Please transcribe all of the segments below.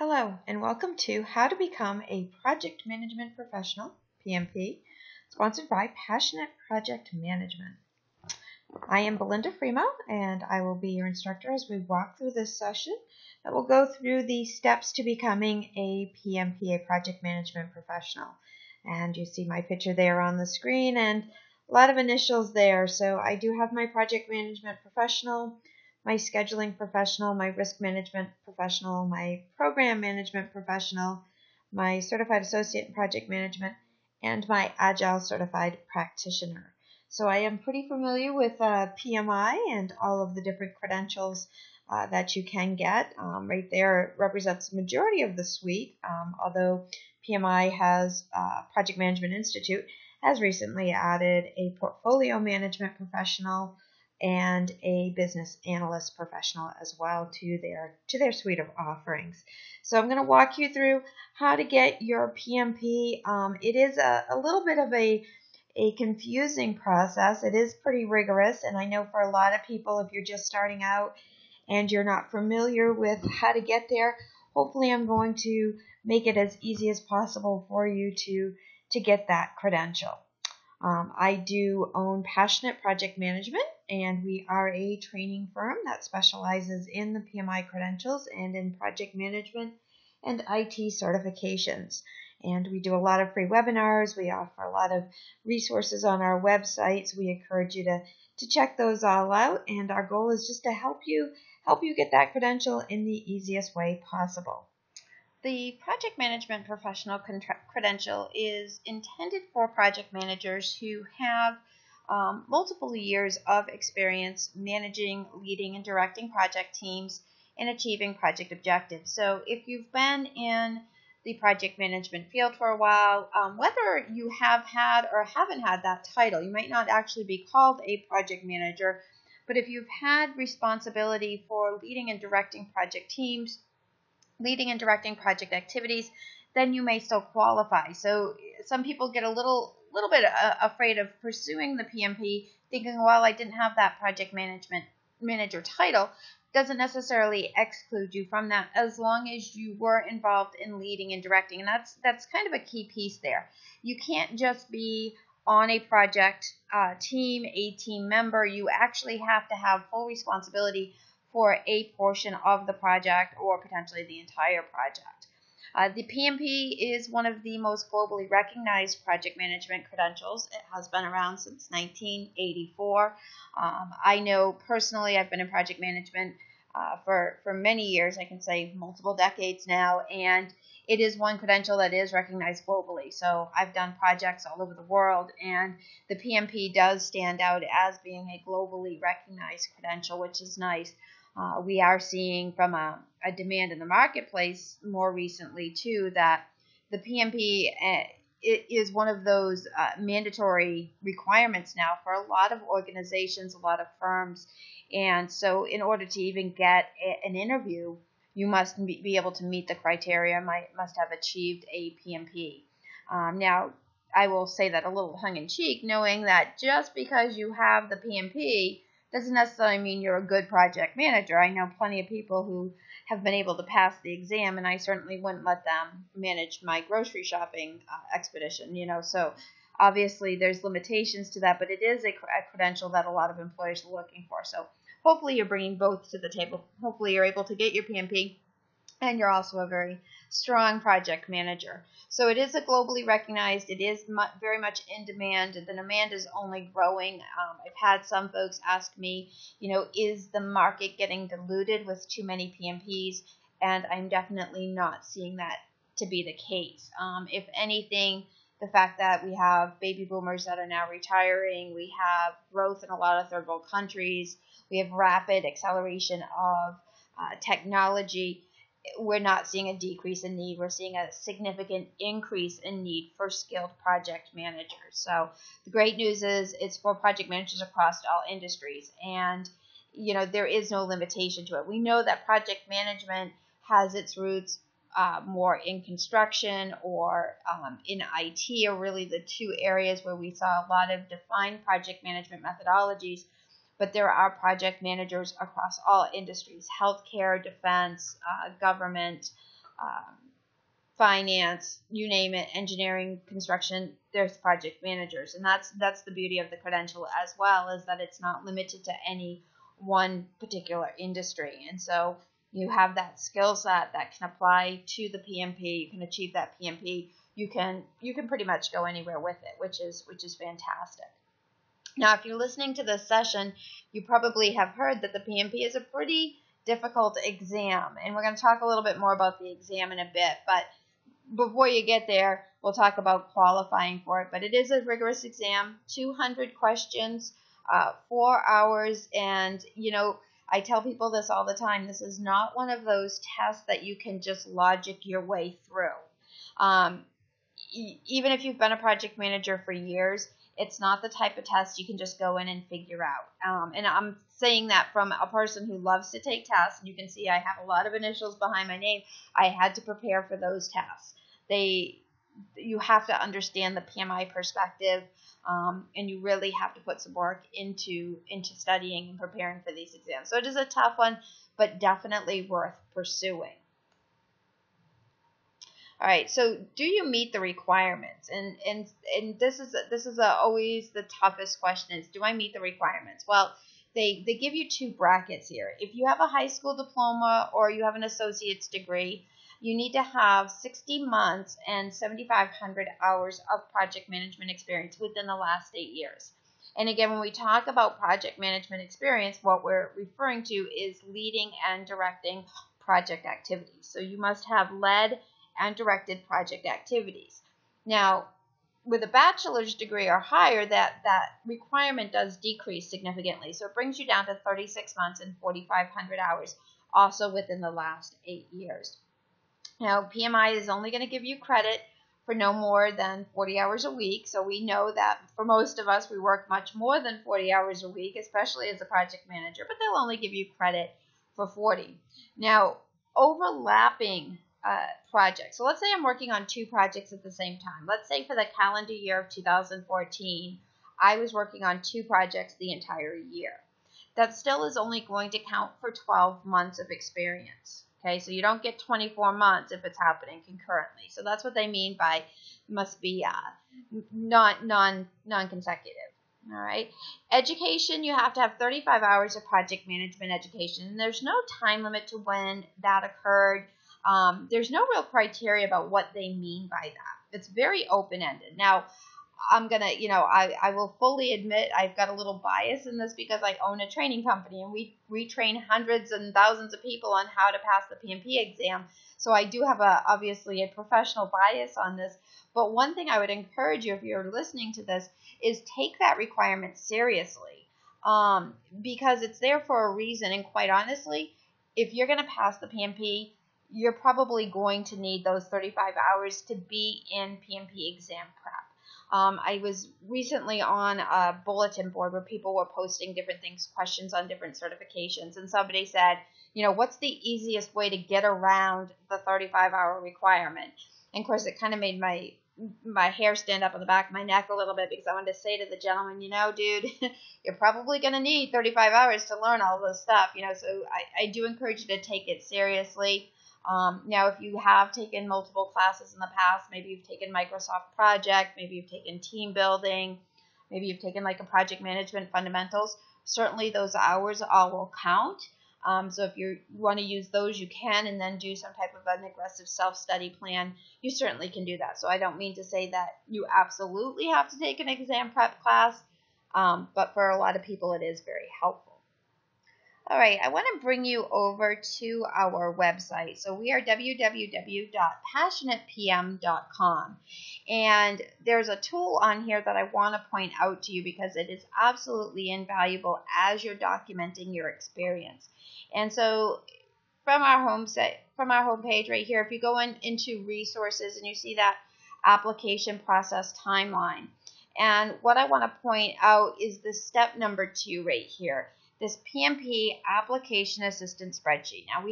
Hello, and welcome to How to Become a Project Management Professional, PMP, sponsored by Passionate Project Management. I am Belinda, and I will be your instructor as we walk through this session that will go through the steps to becoming a PMP, a Project Management Professional. And you see my picture there on the screen and a lot of initials there. So I do have my Project Management Professional, my scheduling professional, my risk management professional, my program management professional, my certified associate in project management, and my agile certified practitioner. So I am pretty familiar with PMI and all of the different credentials that you can get. Right there represents the majority of the suite, although PMI has Project Management Institute has recently added a portfolio management professional and a business analyst professional as well to their suite of offerings. So I'm going to walk you through how to get your PMP. It is a little bit of a confusing process. It is pretty rigorous, and I know for a lot of people, if you're just starting out and you're not familiar with how to get there, hopefully I'm going to make it as easy as possible for you to get that credential. I do own Passionate Project Management, and we are a training firm that specializes in the PMI credentials and in project management and IT certifications. And we do a lot of free webinars. We offer a lot of resources on our websites. We encourage you to check those all out, and our goal is just to help you get that credential in the easiest way possible. The Project Management Professional Credential is intended for project managers who have multiple years of experience managing, leading, and directing project teams and achieving project objectives. So if you've been in the project management field for a while, whether you have had or haven't had that title, you might not actually be called a project manager, but if you've had responsibility for leading and directing project teams, leading and directing project activities, then you may still qualify. So some people get a little bit afraid of pursuing the PMP, thinking, well, I didn't have that project management manager title. Doesn't necessarily exclude you from that as long as you were involved in leading and directing. And that's kind of a key piece there. You can't just be on a project team, a team member. You actually have to have full responsibility for a portion of the project or potentially the entire project. The PMP is one of the most globally recognized project management credentials. It has been around since 1984. I know personally I've been in project management for many years, I can say multiple decades now, and it is one credential that is recognized globally. So I've done projects all over the world, and the PMP does stand out as being a globally recognized credential, which is nice. We are seeing from a demand in the marketplace more recently, too, that the PMP is one of those mandatory requirements now for a lot of organizations, a lot of firms. And so in order to even get an interview, you must be able to meet the criteria, must have achieved a PMP. Now, I will say that a little tongue-in-cheek, knowing that just because you have the PMP doesn't necessarily mean you're a good project manager. I know plenty of people who have been able to pass the exam, and I certainly wouldn't let them manage my grocery shopping expedition, So obviously there's limitations to that, but it is a credential that a lot of employers are looking for. So hopefully you're bringing both to the table. Hopefully you're able to get your PMP, and you're also a very strong project manager. So it is a globally recognized. It is very much in demand. The demand is only growing. I've had some folks ask me, is the market getting diluted with too many PMPs? And I'm definitely not seeing that to be the case. If anything, the fact that we have baby boomers that are now retiring, we have growth in a lot of third world countries, we have rapid acceleration of technology. We're not seeing a decrease in need. We're seeing a significant increase in need for skilled project managers. So the great news is it's for project managers across all industries. And, there is no limitation to it. We know that project management has its roots more in construction or in IT are really the two areas where we saw a lot of defined project management methodologies. But there are project managers across all industries: healthcare, defense, government, finance, you name it, engineering, construction, there's project managers. And that's the beauty of the credential as well, is that it's not limited to any one particular industry. And so you have that skill set that can apply to the PMP. You can achieve that PMP. You can pretty much go anywhere with it, which is fantastic. Now, if you're listening to this session, you probably have heard that the PMP is a pretty difficult exam, and we're going to talk a little bit more about the exam in a bit. But before you get there, we'll talk about qualifying for it. But it is a rigorous exam, 200 questions, 4 hours, and I tell people this all the time. This is not one of those tests that you can just logic your way through. Even if you've been a project manager for years, it's not the type of test you can just go in and figure out. And I'm saying that from a person who loves to take tests. And you can see I have a lot of initials behind my name. I had to prepare for those tests. You have to understand the PMI perspective, and you really have to put some work into studying and preparing for these exams. So it is a tough one, but definitely worth pursuing. All right, so do you meet the requirements? And this is always the toughest question, is do I meet the requirements? Well, they give you 2 brackets here. If you have a high school diploma or you have an associate's degree, you need to have 60 months and 7,500 hours of project management experience within the last 8 years. And again, when we talk about project management experience, what we're referring to is leading and directing project activities. So you must have led and directed project activities. Now, with a bachelor's degree or higher, that requirement does decrease significantly. So it brings you down to 36 months and 4,500 hours, also within the last 8 years. Now, PMI is only going to give you credit for no more than 40 hours a week. So we know that for most of us, we work much more than 40 hours a week, especially as a project manager, but they'll only give you credit for 40. Now, overlapping projects. So let's say I'm working on 2 projects at the same time. Let's say for the calendar year of 2014, I was working on 2 projects the entire year. That still is only going to count for 12 months of experience. Okay, so you don't get 24 months if it's happening concurrently. So that's what they mean by must be non-consecutive. All right. Education, you have to have 35 hours of project management education, and there's no time limit to when that occurred. There's no real criteria about what they mean by that. It's very open-ended. Now, I'm going to, I will fully admit I've got a little bias in this because I own a training company, and we train hundreds and thousands of people on how to pass the PMP exam. So I do have obviously a professional bias on this. But one thing I would encourage you, if you're listening to this, is take that requirement seriously, because it's there for a reason. And quite honestly, if you're going to pass the PMP, you're probably going to need those 35 hours to be in PMP exam prep. I was recently on a bulletin board where people were posting different things, questions on different certifications, and somebody said, what's the easiest way to get around the 35-hour requirement? And of course, it kind of made my hair stand up on the back of my neck a little bit, because I wanted to say to the gentleman, dude, you're probably going to need 35 hours to learn all this stuff, so I do encourage you to take it seriously. Now, if you have taken multiple classes in the past, maybe you've taken Microsoft Project, maybe you've taken team building, maybe you've taken like a project management fundamentals, certainly those hours all will count. So if you want to use those, you can, and then do some type of an aggressive self-study plan, you certainly can do that. So I don't mean to say that you absolutely have to take an exam prep class, but for a lot of people it is very helpful. All right, I want to bring you over to our website. So we are www.passionatepm.com. And there's a tool on here that I want to point out to you because it is absolutely invaluable as you're documenting your experience. And so from our homepage right here, if you go into resources and you see that application process timeline. And what I want to point out is the step number 2 right here. This PMP application assistant spreadsheet. Now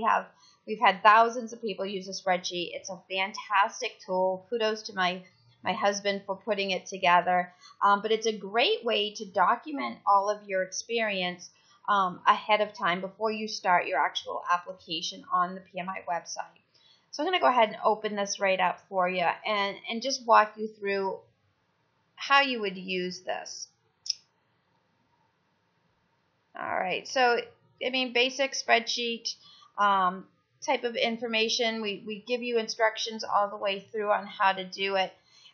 we've had thousands of people use a spreadsheet. It's a fantastic tool. Kudos to my husband for putting it together. But it's a great way to document all of your experience ahead of time before you start your actual application on the PMI website. So I'm going to go ahead and open this right up for you and just walk you through how you would use this. All right, so I mean, basic spreadsheet type of information. We give you instructions all the way through on how to do it.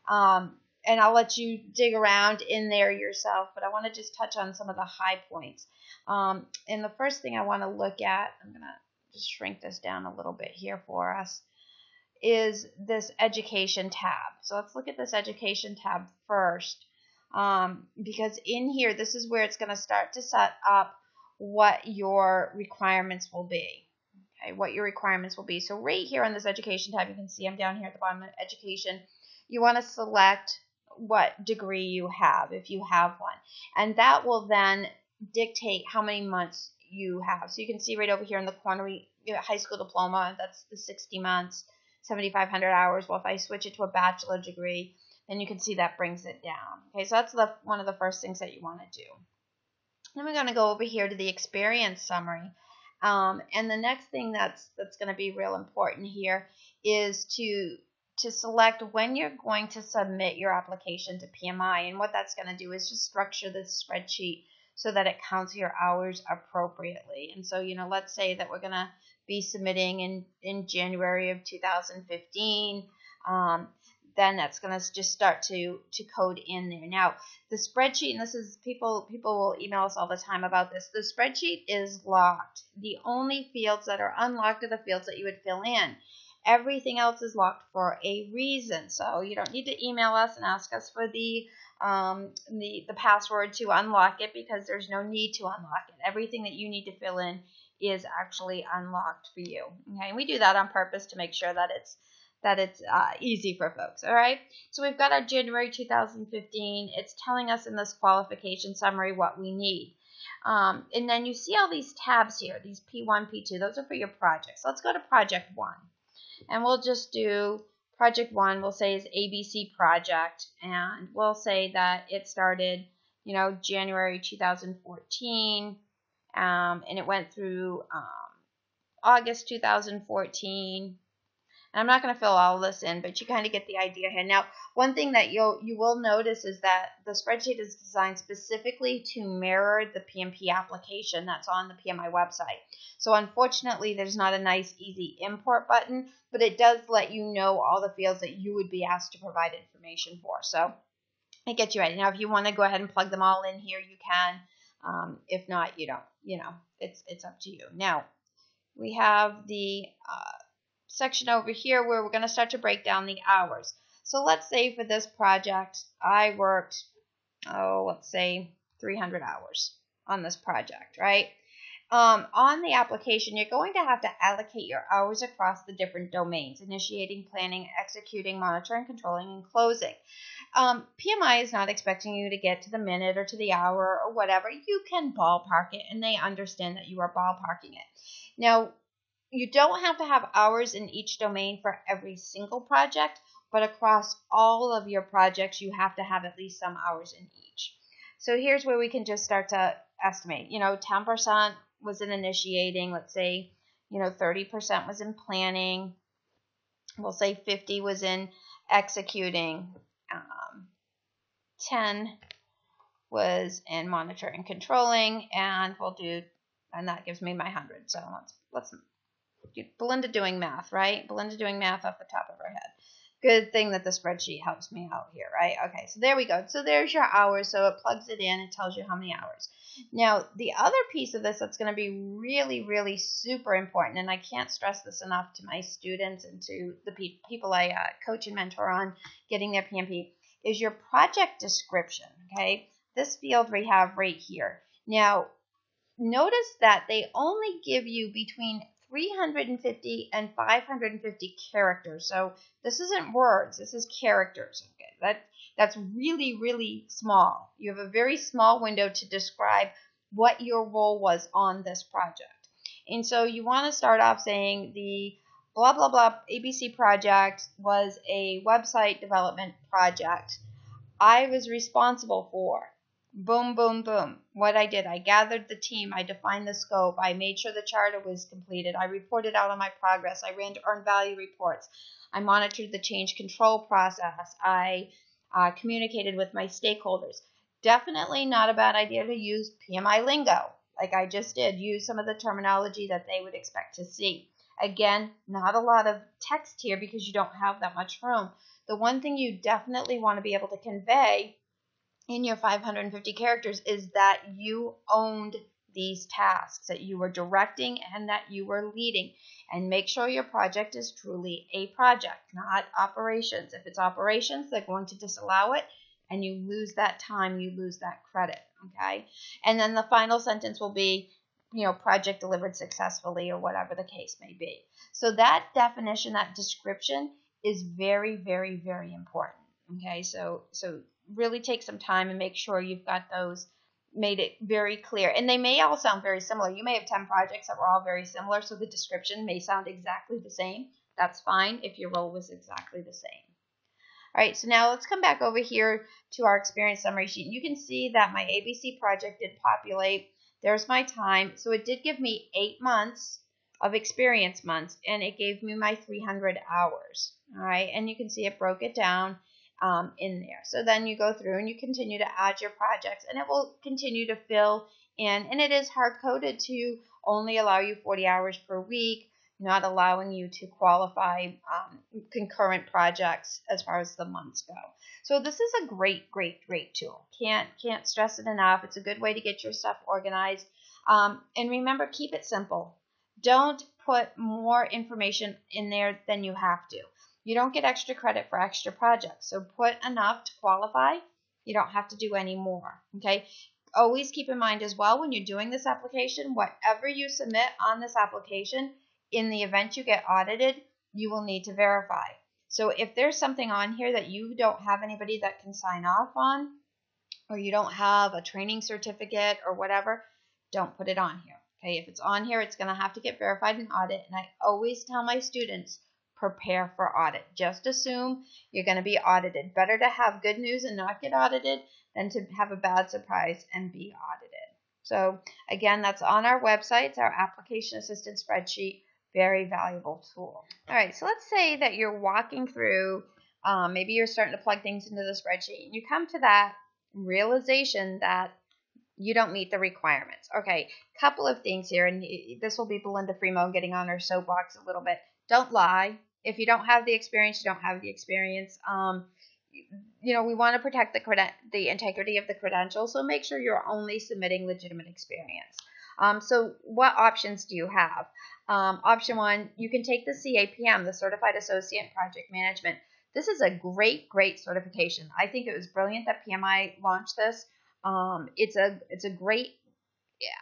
And I'll let you dig around in there yourself, but I want to just touch on some of the high points. And the first thing I want to look at, I'm going to just shrink this down a little bit here for us, is this education tab. So let's look at this education tab first, because in here, this is where it's going to start to set up what your requirements will be. Okay, what your requirements will be. So right here on this education tab, you can see I'm down here at the bottom of education. You want to select what degree you have, if you have one. And that will then dictate how many months you have. So you can see right over here in the corner, high school diploma, that's the 60 months, 7,500 hours. Well, if I switch it to a bachelor degree, then you can see that brings it down. Okay, so that's one of the first things that you want to do. Then we're going to go over here to the experience summary. And the next thing that's going to be real important here is to select when you're going to submit your application to PMI. And what that's going to do is just structure this spreadsheet so that it counts your hours appropriately. And so, let's say that we're going to be submitting in January of 2015. Then that's going to just start to code in there. Now, the spreadsheet, and this is people will email us all the time about this, the spreadsheet is locked. The only fields that are unlocked are the fields that you would fill in. Everything else is locked for a reason. So you don't need to email us and ask us for the password to unlock it, because there's no need to unlock it. Everything that you need to fill in is actually unlocked for you. Okay, and we do that on purpose to make sure that it's easy for folks. All right, so we've got our January 2015. It's telling us in this qualification summary what we need. And then you see all these tabs here, these P1, P2, those are for your projects. So let's go to project 1. And we'll just do project 1, we'll say is ABC project, and we'll say that it started, January 2014, and it went through August 2014. And I'm not going to fill all of this in, but you kind of get the idea here. Now, one thing that you will notice is that the spreadsheet is designed specifically to mirror the PMP application that's on the PMI website. So unfortunately, there's not a nice, easy import button, but it does let you know all the fields that you would be asked to provide information for. So it gets you ready. Now, if you want to go ahead and plug them all in here, you can. If not, you don't. It's up to you. Now, we have the section over here where we're going to start to break down the hours. So let's say for this project, I worked, let's say 300 hours on this project, right? On the application, you're going to have to allocate your hours across the different domains: initiating, planning, executing, monitoring, controlling, and closing. PMI is not expecting you to get to the minute or to the hour or whatever. You can ballpark it, and they understand that you are ballparking it. Now, you don't have to have hours in each domain for every single project, but across all of your projects, you have to have at least some hours in each. So here's where we can just start to estimate. 10% was in initiating. Let's say, 30% was in planning. We'll say 50 was in executing. 10 was in monitoring, controlling, and and that gives me my 100. So let's Belinda doing math, right? Belinda doing math off the top of her head. Good thing that the spreadsheet helps me out here, right? Okay, so there we go. So there's your hours. So it plugs it in. It tells you how many hours. Now, the other piece of this that's going to be really, really super important, and I can't stress this enough to my students and to the people I coach and mentor on getting their PMP, is your project description, okay? This field we have right here. Now, notice that they only give you between 350 and 550 characters. So this isn't words, this is characters. Okay, that's really, really small. You have a very small window to describe what your role was on this project. And so you want to start off saying the blah, blah, blah ABC project was a website development project. I was responsible for boom, boom, boom. What I did, I gathered the team, I defined the scope, I made sure the charter was completed, I reported out on my progress, I ran earned value reports, I monitored the change control process, I communicated with my stakeholders. Definitely not a bad idea to use PMI lingo, like I just did. Use some of the terminology that they would expect to see. Again, not a lot of text here because you don't have that much room. The one thing you definitely want to be able to convey in your 550 characters is that you owned these tasks, that you were directing and that you were leading. And make sure your project is truly a project, not operations. If it's operations, they're going to disallow it, and you lose that time, you lose that credit, okay? And then the final sentence will be, project delivered successfully, or whatever the case may be. So that definition, that description is very, very, very important, okay? So really take some time and make sure you've got those made it very clear. And they may all sound very similar. You may have 10 projects that were all very similar, so the description may sound exactly the same. That's fine if your role was exactly the same. All right, so now let's come back over here to our experience summary sheet. You can see that my ABC project did populate. There's my time. So it did give me 8 months of experience months, and it gave me my 300 hours. All right, and you can see it broke it down in there. So then you go through and you continue to add your projects, and it will continue to fill in. And it is hard-coded to only allow you 40 hours per week, not allowing you to qualify concurrent projects as far as the months go. So this is a great, great, great tool. Can't stress it enough. It's a good way to get your stuff organized. And remember, keep it simple. Don't put more information in there than you have to. You don't get extra credit for extra projects. So put enough to qualify. You don't have to do any more, okay? Always keep in mind as well, when you're doing this application, whatever you submit on this application, in the event you get audited, you will need to verify. So if there's something on here that you don't have anybody that can sign off on, or you don't have a training certificate or whatever, don't put it on here. Okay, if it's on here, it's going to have to get verified in audit. And I always tell my students, prepare for audit. Just assume you're going to be audited. Better to have good news and not get audited than to have a bad surprise and be audited. So again, that's on our website. It's our application assistant spreadsheet. Very valuable tool. All right, so let's say that you're walking through, maybe you're starting to plug things into the spreadsheet, and you come to that realization that you don't meet the requirements. Okay, couple of things here, and this will be Belinda Fremo getting on her soapbox a little bit. Don't lie. If you don't have the experience, you don't have the experience. We want to protect the integrity of the credentials, so make sure you're only submitting legitimate experience. So what options do you have? Option 1, you can take the CAPM, the Certified Associate Project Management. This is a great, great certification. I think it was brilliant that PMI launched this. It's a great,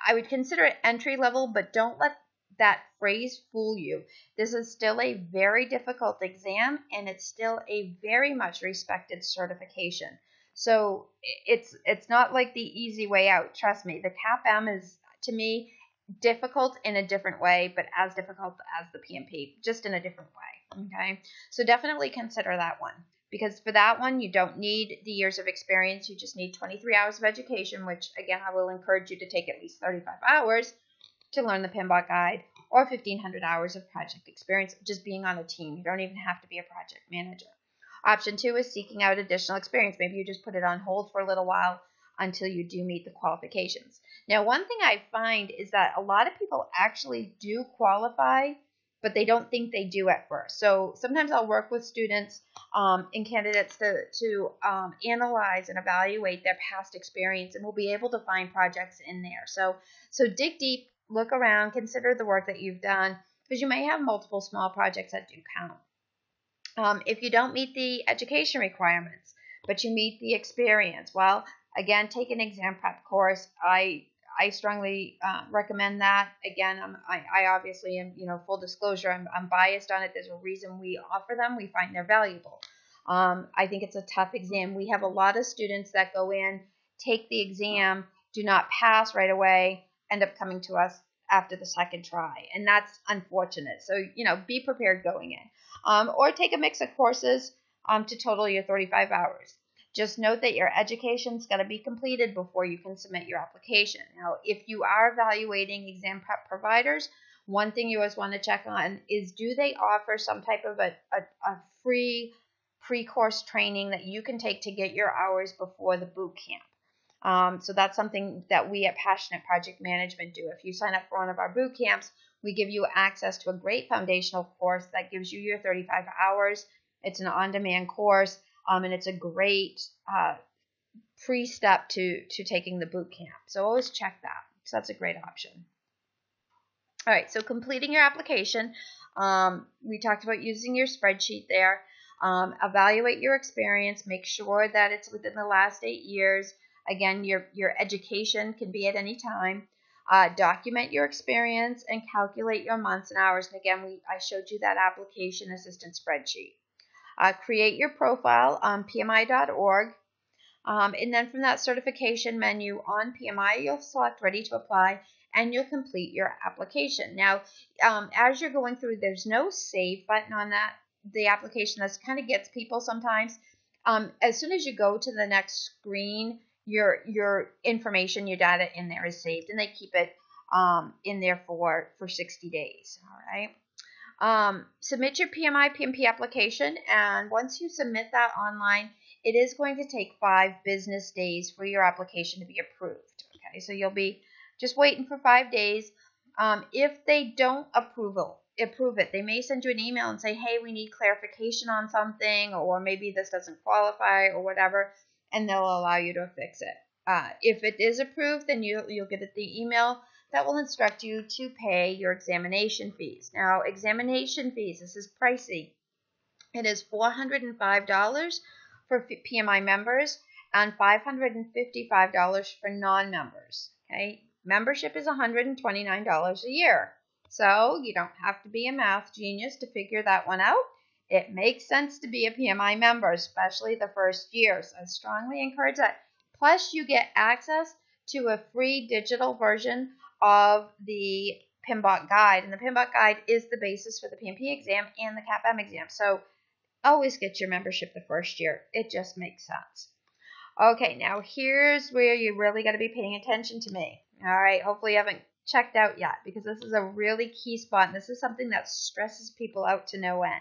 I would consider it entry level, but don't let that phrase fool you. This is still a very difficult exam, and it's still a very much respected certification. So it's not like the easy way out. Trust me, the CAPM is, to me, difficult in a different way, but as difficult as the PMP, just in a different way, okay? So definitely consider that one, because for that one, you don't need the years of experience. You just need 23 hours of education, which, again, I will encourage you to take at least 35 hours to learn the PMBOK guide, or 1,500 hours of project experience just being on a team. You don't even have to be a project manager. Option 2 is seeking out additional experience. Maybe you just put it on hold for a little while until you do meet the qualifications. Now, one thing I find is that a lot of people actually do qualify, but they don't think they do at first. So sometimes I'll work with students and candidates to analyze and evaluate their past experience, and we'll be able to find projects in there. So dig deep, look around, consider the work that you've done, because you may have multiple small projects that do count. If you don't meet the education requirements, but you meet the experience, well, again, take an exam prep course. I strongly recommend that. Again, I obviously am, full disclosure, I'm biased on it. There's a reason we offer them. We find they're valuable. I think it's a tough exam. We have a lot of students that go in, take the exam, do not pass right away, end up coming to us after the second try, and that's unfortunate. So, be prepared going in. Or take a mix of courses to total your 35 hours. Just note that your education's got to be completed before you can submit your application. Now, if you are evaluating exam prep providers, one thing you always want to check on is, do they offer some type of a free pre-course training that you can take to get your hours before the boot camp? So that's something that we at Passionate Project Management do. If you sign up for one of our boot camps, we give you access to a great foundational course that gives you your 35 hours. It's an on-demand course, and it's a great pre-step to taking the boot camp. So always check that. So that's a great option. All right, so completing your application, we talked about using your spreadsheet there. Evaluate your experience. Make sure that it's within the last 8 years. Again, your education can be at any time. Document your experience and calculate your months and hours. And again, I showed you that application assistant spreadsheet. Create your profile on PMI.org. And then from that certification menu on PMI, you'll select Ready to Apply, and you'll complete your application. Now, as you're going through, there's no save button on the application. That kind of gets people sometimes. As soon as you go to the next screen, your information, your data in there is saved, and they keep it in there for 60 days. All right. Submit your PMI PMP application, and once you submit that online, it is going to take 5 business days for your application to be approved. Okay, so you'll be just waiting for 5 days. If they don't approve it, they may send you an email and say, hey, we need clarification on something, or maybe this doesn't qualify or whatever, and they'll allow you to fix it. If it is approved, then you'll get the email that will instruct you to pay your examination fees. Now, examination fees, this is pricey. It is $405 for PMI members and $555 for non-members. Okay, membership is $129 a year. So you don't have to be a math genius to figure that one out. It makes sense to be a PMI member, especially the first year. So I strongly encourage that. Plus, you get access to a free digital version of the PMBOK guide. And the PMBOK guide is the basis for the PMP exam and the CAPM exam. So always get your membership the first year. It just makes sense. Okay, now here's where you really got to be paying attention to me. All right, hopefully you haven't checked out yet, because this is a really key spot, and this is something that stresses people out to no end.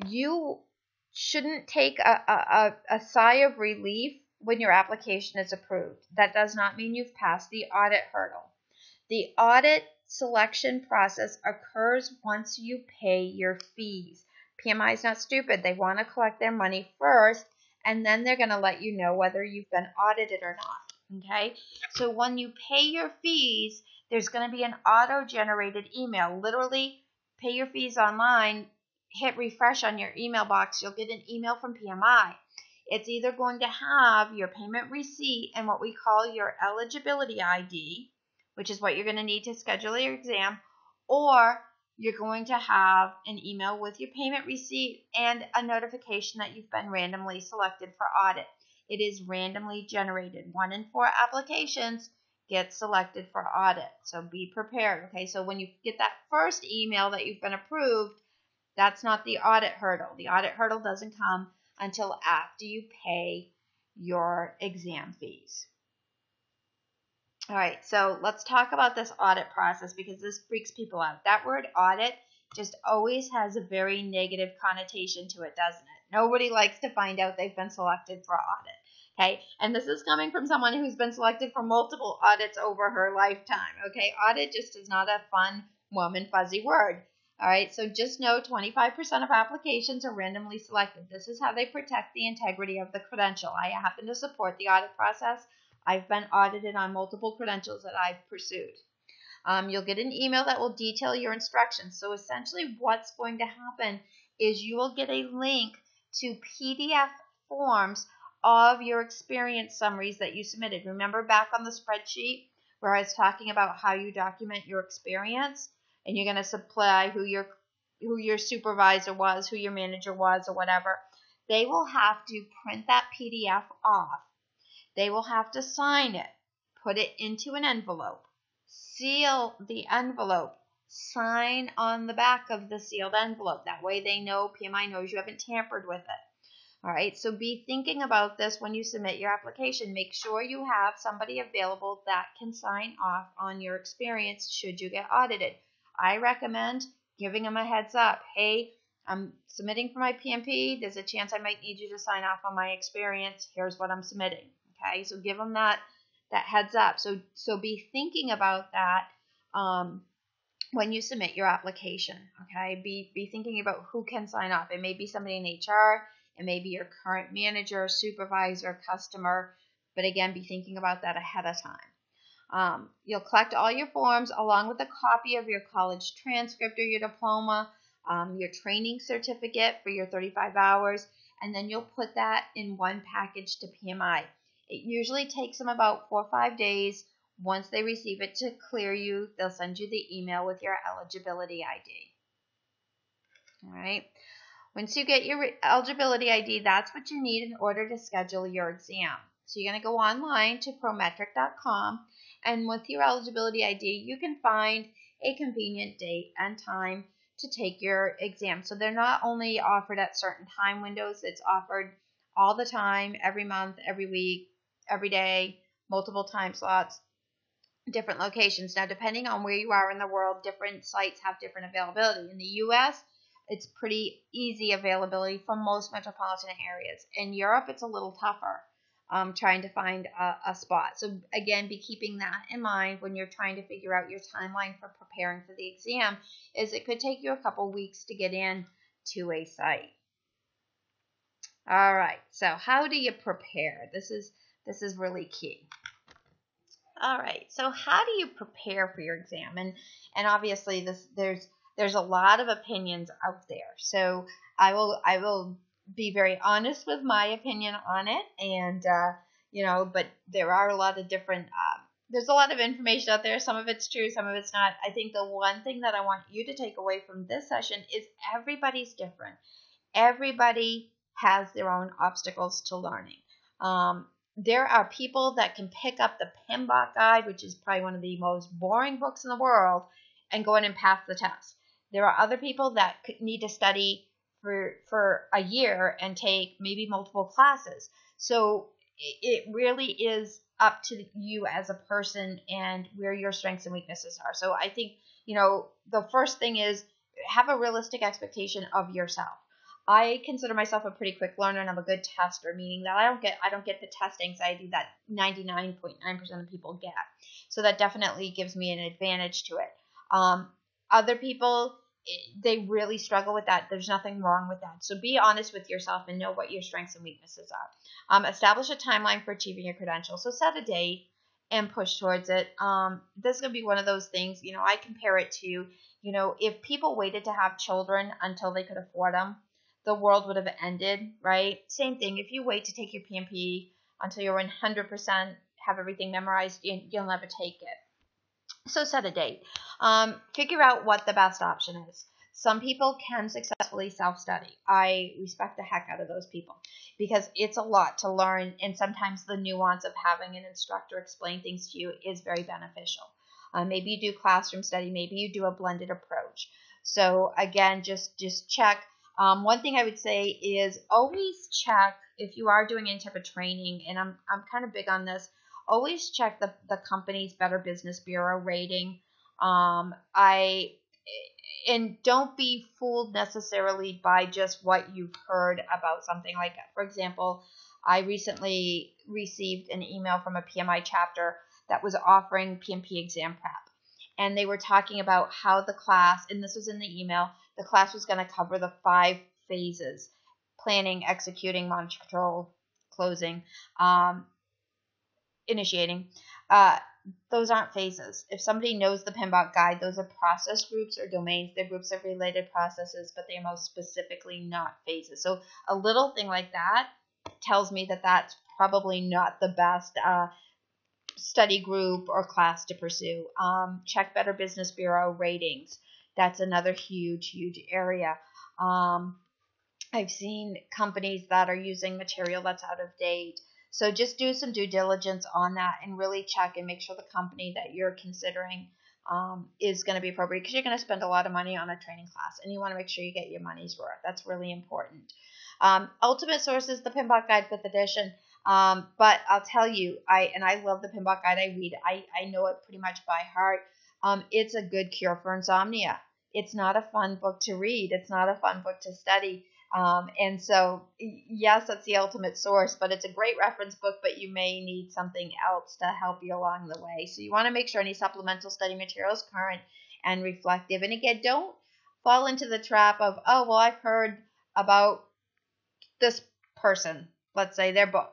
You shouldn't take a sigh of relief when your application is approved. That does not mean you've passed the audit hurdle. The audit selection process occurs once you pay your fees. PMI is not stupid. They want to collect their money first, and then they're going to let you know whether you've been audited or not. Okay? So when you pay your fees, there's going to be an auto-generated email. Literally, pay your fees online, hit refresh on your email box. You'll get an email from PMI. It's either going to have your payment receipt and what we call your eligibility ID, which is what you're going to need to schedule your exam, or you're going to have an email with your payment receipt and a notification that you've been randomly selected for audit. It is randomly generated. 1 in 4 applications get selected for audit. So be prepared. Okay, so when you get that first email that you've been approved, that's not the audit hurdle. The audit hurdle doesn't come until after you pay your exam fees. All right, so let's talk about this audit process, because this freaks people out. That word audit just always has a very negative connotation to it, doesn't it? Nobody likes to find out they've been selected for audit. Okay, and this is coming from someone who's been selected for multiple audits over her lifetime. Okay, audit just is not a fun, warm, and fuzzy word. All right, so just know 25% of applications are randomly selected. This is how they protect the integrity of the credential. I happen to support the audit process. I've been audited on multiple credentials that I've pursued. You'll get an email that will detail your instructions. So essentially what's going to happen is you will get a link to PDF forms of your experience summaries that you submitted. Remember back on the spreadsheet where I was talking about how you document your experience, and you're going to supply who your supervisor was, who your manager was, or whatever. They will have to print that PDF off. They will have to sign it, put it into an envelope, seal the envelope, sign on the back of the sealed envelope. That way they know, PMI knows you haven't tampered with it. All right, so be thinking about this when you submit your application. Make sure you have somebody available that can sign off on your experience should you get audited. I recommend giving them a heads up. Hey, I'm submitting for my PMP. There's a chance I might need you to sign off on my experience. Here's what I'm submitting. Okay, so give them that heads up. So be thinking about that when you submit your application. Okay, be thinking about who can sign off. It may be somebody in HR. It may be your current manager, supervisor, customer, but again, be thinking about that ahead of time. You'll collect all your forms along with a copy of your college transcript or your diploma, your training certificate for your 35 hours, and then you'll put that in one package to PMI. It usually takes them about 4 or 5 days. Once they receive it to clear you, they'll send you the email with your eligibility ID. All right. Once you get your eligibility ID, that's what you need in order to schedule your exam. So you're going to go online to prometric.com, and with your eligibility ID, you can find a convenient date and time to take your exam. So they're not only offered at certain time windows, it's offered all the time, every month, every week, every day, multiple time slots, different locations. Now, depending on where you are in the world, different sites have different availability. In the U.S., it's pretty easy availability for most metropolitan areas. In Europe, it's a little tougher trying to find a spot. So again, be keeping that in mind when you're trying to figure out your timeline for preparing for the exam, is it could take you a couple weeks to get in to a site. All right, so how do you prepare? This is really key. All right, so how do you prepare for your exam? And obviously there's a lot of opinions out there. So I will be very honest with my opinion on it, and but there are a lot of different there's a lot of information out there. Some of it's true, some of it's not. I think the one thing that I want you to take away from this session is everybody's different. Everybody has their own obstacles to learning. There are people that can pick up the PMBOK guide, which is probably one of the most boring books in the world, and go in and pass the test. There are other people that need to study for a year and take maybe multiple classes. So it really is up to you as a person and where your strengths and weaknesses are. So I think, the first thing is have a realistic expectation of yourself. I consider myself a pretty quick learner, and I'm a good tester, meaning that I don't get the test anxiety that 99.9% of people get. So that definitely gives me an advantage to it. Other people, they really struggle with that. There's nothing wrong with that. So be honest with yourself and know what your strengths and weaknesses are. Establish a timeline for achieving your credential. So set a date and push towards it. This is going to be one of those things, I compare it to, if people waited to have children until they could afford them, the world would have ended, right? Same thing. If you wait to take your PMP until you're 100%, have everything memorized, you'll never take it. So set a date. Figure out what the best option is. Some people can successfully self-study. I respect the heck out of those people because it's a lot to learn, and sometimes the nuance of having an instructor explain things to you is very beneficial. Maybe you do classroom study. Maybe you do a blended approach. So again, just check. One thing I would say is always check if you are doing any type of training, and I'm kind of big on this. Always check the company's Better Business Bureau rating. And don't be fooled necessarily by just what you've heard about something like that. For example, I recently received an email from a PMI chapter that was offering PMP exam prep. And they were talking about how the class, and this was in the email, the class was going to cover the 5 phases: planning, executing, monitor, control, closing, initiating. Those aren't phases. If somebody knows the PMBOK guide, those are process groups or domains. They're groups of related processes, but they are most specifically not phases. So a little thing like that tells me that that's probably not the best study group or class to pursue. Check Better Business Bureau ratings. That's another huge, huge area. I've seen companies that are using material that's out of date. So just do some due diligence on that and really check and make sure the company that you're considering is going to be appropriate, because you're going to spend a lot of money on a training class, and you want to make sure you get your money's worth. That's really important. Ultimate source is the PMBOK Guide 5th edition. But I'll tell you, I love the PMBOK Guide. I read it. I know it pretty much by heart. It's a good cure for insomnia. It's not a fun book to read. It's not a fun book to study. And so, yes, that's the ultimate source, but it's a great reference book, but you may need something else to help you along the way. So you want to make sure any supplemental study material is current and reflective. And again, don't fall into the trap of, oh, well, I've heard about this person, let's say their book.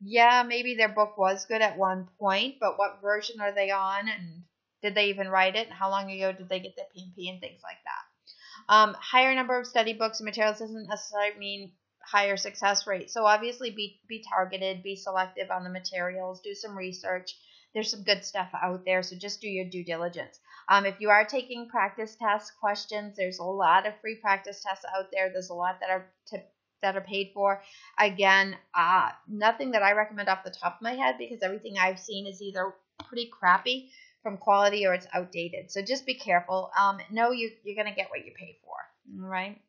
Yeah, maybe their book was good at one point, but what version are they on, and did they even write it, and how long ago did they get their PMP, and things like that. Higher number of study books and materials doesn't necessarily mean higher success rate. So obviously be targeted, be selective on the materials, do some research. There's some good stuff out there, so just do your due diligence. If you are taking practice test questions, there's a lot of free practice tests out there. There's a lot that are paid for. Again, nothing that I recommend off the top of my head, because everything I've seen is either pretty crappy from quality or it's outdated. So just be careful. Know you're going to get what you pay for. All right.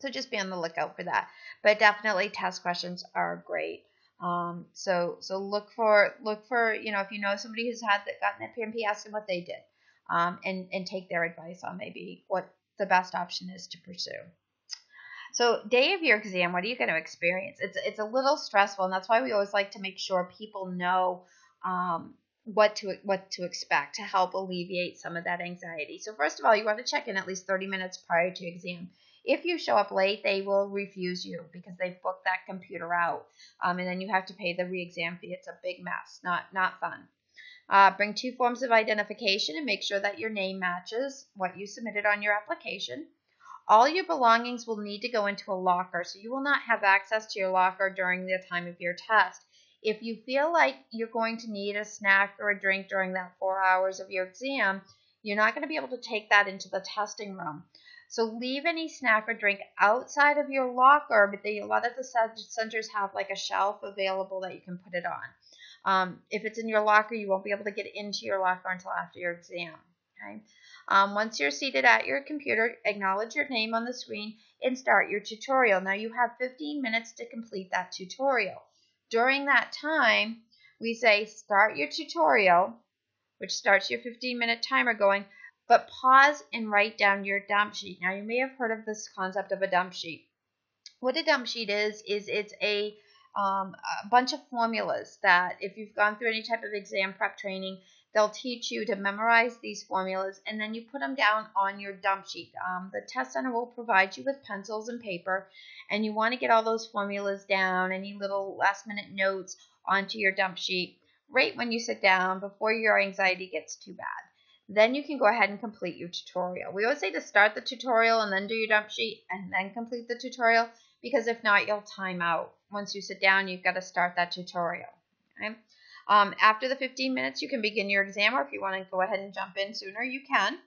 So just be on the lookout for that. But definitely test questions are great. So look for if you know somebody who's gotten that PMP, ask them what they did, and take their advice on maybe what the best option is to pursue. So day of your exam, what are you going to experience? It's a little stressful, and that's why we always like to make sure people know what to expect to help alleviate some of that anxiety. So first of all, you want to check in at least 30 minutes prior to exam. If you show up late, they will refuse you because they've booked that computer out, and then you have to pay the re-exam fee. It's a big mess, not fun. Bring 2 forms of identification and make sure that your name matches what you submitted on your application. All your belongings will need to go into a locker, so you will not have access to your locker during the time of your test. If you feel like you're going to need a snack or a drink during that 4 hours of your exam, you're not going to be able to take that into the testing room. So leave any snack or drink outside of your locker, but a lot of the centers have like a shelf available that you can put it on. If it's in your locker, you won't be able to get into your locker until after your exam. Okay. Once you're seated at your computer, acknowledge your name on the screen and start your tutorial. Now you have 15 minutes to complete that tutorial. During that time, we say start your tutorial, which starts your 15-minute timer going, but pause and write down your dump sheet. Now you may have heard of this concept of a dump sheet. What a dump sheet is it's a bunch of formulas that if you've gone through any type of exam prep training, they'll teach you to memorize these formulas, and then you put them down on your dump sheet. The test center will provide you with pencils and paper, and you want to get all those formulas down, any little last-minute notes onto your dump sheet right when you sit down before your anxiety gets too bad. Then you can go ahead and complete your tutorial. We always say to start the tutorial and then do your dump sheet and then complete the tutorial, because if not, you'll time out. Once you sit down, you've got to start that tutorial. Okay? After the 15 minutes, you can begin your exam, or if you want to go ahead and jump in sooner, you can.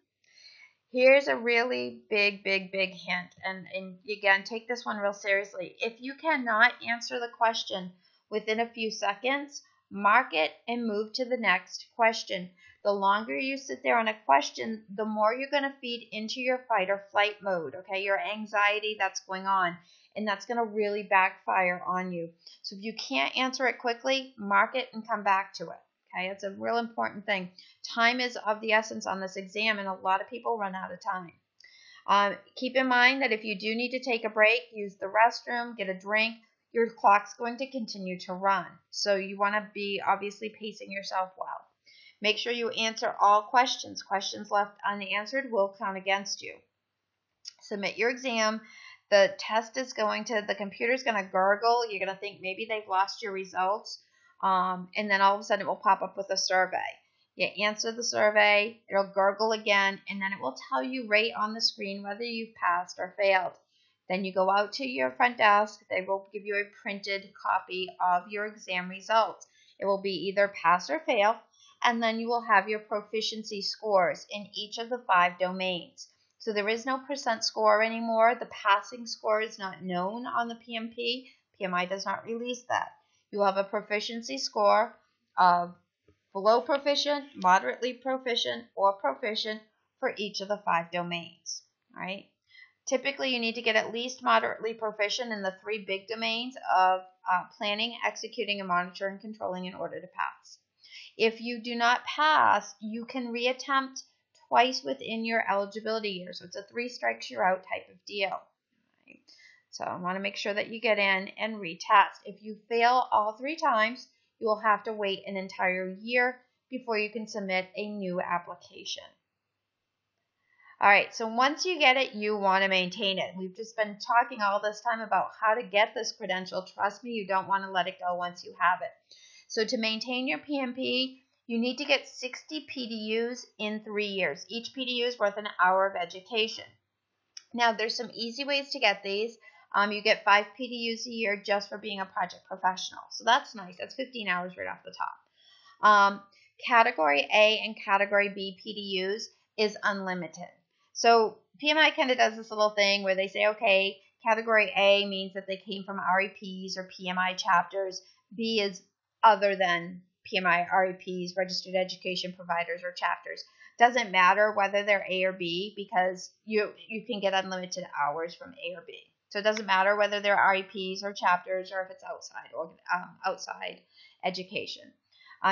Here's a really big hint, and again, take this one real seriously. If you cannot answer the question within a few seconds, mark it and move to the next question. The longer you sit there on a question, the more you're going to feed into your fight or flight mode, okay, your anxiety that's going on, and that's going to really backfire on you. So if you can't answer it quickly, mark it and come back to it, okay? It's a real important thing. Time is of the essence on this exam, and a lot of people run out of time. Keep in mind that if you do need to take a break, use the restroom, get a drink, your clock's going to continue to run. So you want to be obviously pacing yourself well. Make sure you answer all questions. Questions left unanswered will count against you. Submit your exam. The computer's going to gurgle. You're going to think maybe they've lost your results. And then all of a sudden it will pop up with a survey. You answer the survey, it'll gurgle again, and then it will tell you right on the screen whether you've passed or failed. Then you go out to your front desk. They will give you a printed copy of your exam results. It will be either pass or fail, and then you will have your proficiency scores in each of the 5 domains. So there is no percent score anymore. The passing score is not known on the PMP. PMI does not release that. You will have a proficiency score of below proficient, moderately proficient, or proficient for each of the 5 domains. All right. Typically, you need to get at least moderately proficient in the 3 big domains of planning, executing, and monitoring, controlling in order to pass. If you do not pass, you can reattempt twice within your eligibility year. So it's a 3 strikes you're out type of deal. Right? So I want to make sure that you get in and retest. If you fail all 3 times, you will have to wait an entire year before you can submit a new application. All right, so once you get it, you want to maintain it. We've just been talking all this time about how to get this credential. Trust me, you don't want to let it go once you have it. So to maintain your PMP, you need to get 60 PDUs in 3 years. Each PDU is worth an hour of education. Now, there's some easy ways to get these. You get 5 PDUs a year just for being a project professional. So that's nice. That's 15 hours right off the top. Category A and Category B PDUs is unlimited. So PMI kind of does this little thing where they say, okay, Category A means that they came from REPs or PMI chapters. B is other than PMI REPs, registered education providers, or chapters. Doesn't matter whether they're A or B because you can get unlimited hours from A or B. So it doesn't matter whether they're REPs or chapters or if it's outside education.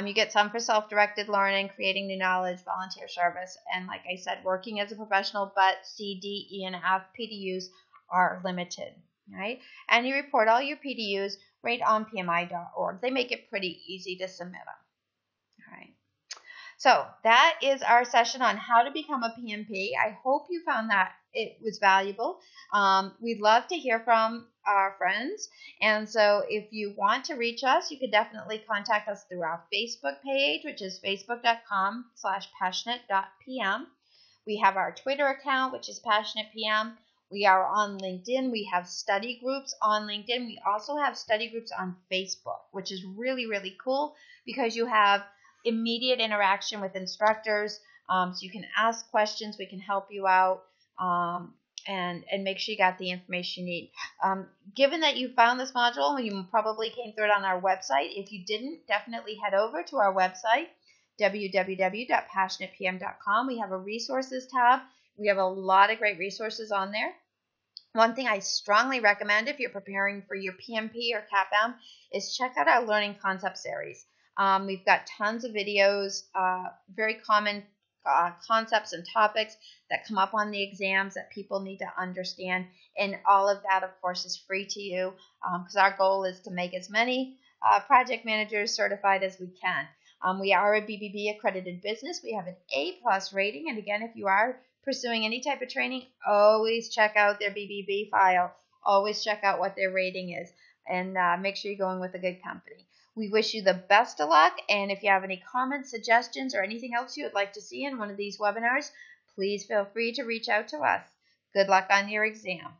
You get some for self-directed learning, creating new knowledge, volunteer service, and like I said, working as a professional, but C, D, E, and F PDUs are limited, right? And you report all your PDUs right on PMI.org. They make it pretty easy to submit them, all right? So that is our session on how to become a PMP. I hope you found that it was valuable. We'd love to hear from our friends. And so if you want to reach us, you could definitely contact us through our Facebook page, which is facebook.com/passionate.pm. We have our Twitter account, which is passionatepm. We are on LinkedIn. We have study groups on LinkedIn. We also have study groups on Facebook, which is really, really cool because you have immediate interaction with instructors. So you can ask questions. We can help you out. And make sure you got the information you need. Given that you found this module, you probably came through it on our website. If you didn't, definitely head over to our website, www.passionatepm.com. We have a resources tab. We have a lot of great resources on there. One thing I strongly recommend if you're preparing for your PMP or CAPM is check out our Learning Concept series. We've got tons of videos, very common concepts and topics that come up on the exams that people need to understand. And all of that, of course, is free to you because our goal is to make as many project managers certified as we can. We are a BBB accredited business. We have an A+ rating. And again, if you are pursuing any type of training, always check out their BBB file. Always check out what their rating is. And make sure you're going with a good company. We wish you the best of luck, and if you have any comments, suggestions, or anything else you would like to see in one of these webinars, please feel free to reach out to us. Good luck on your exam.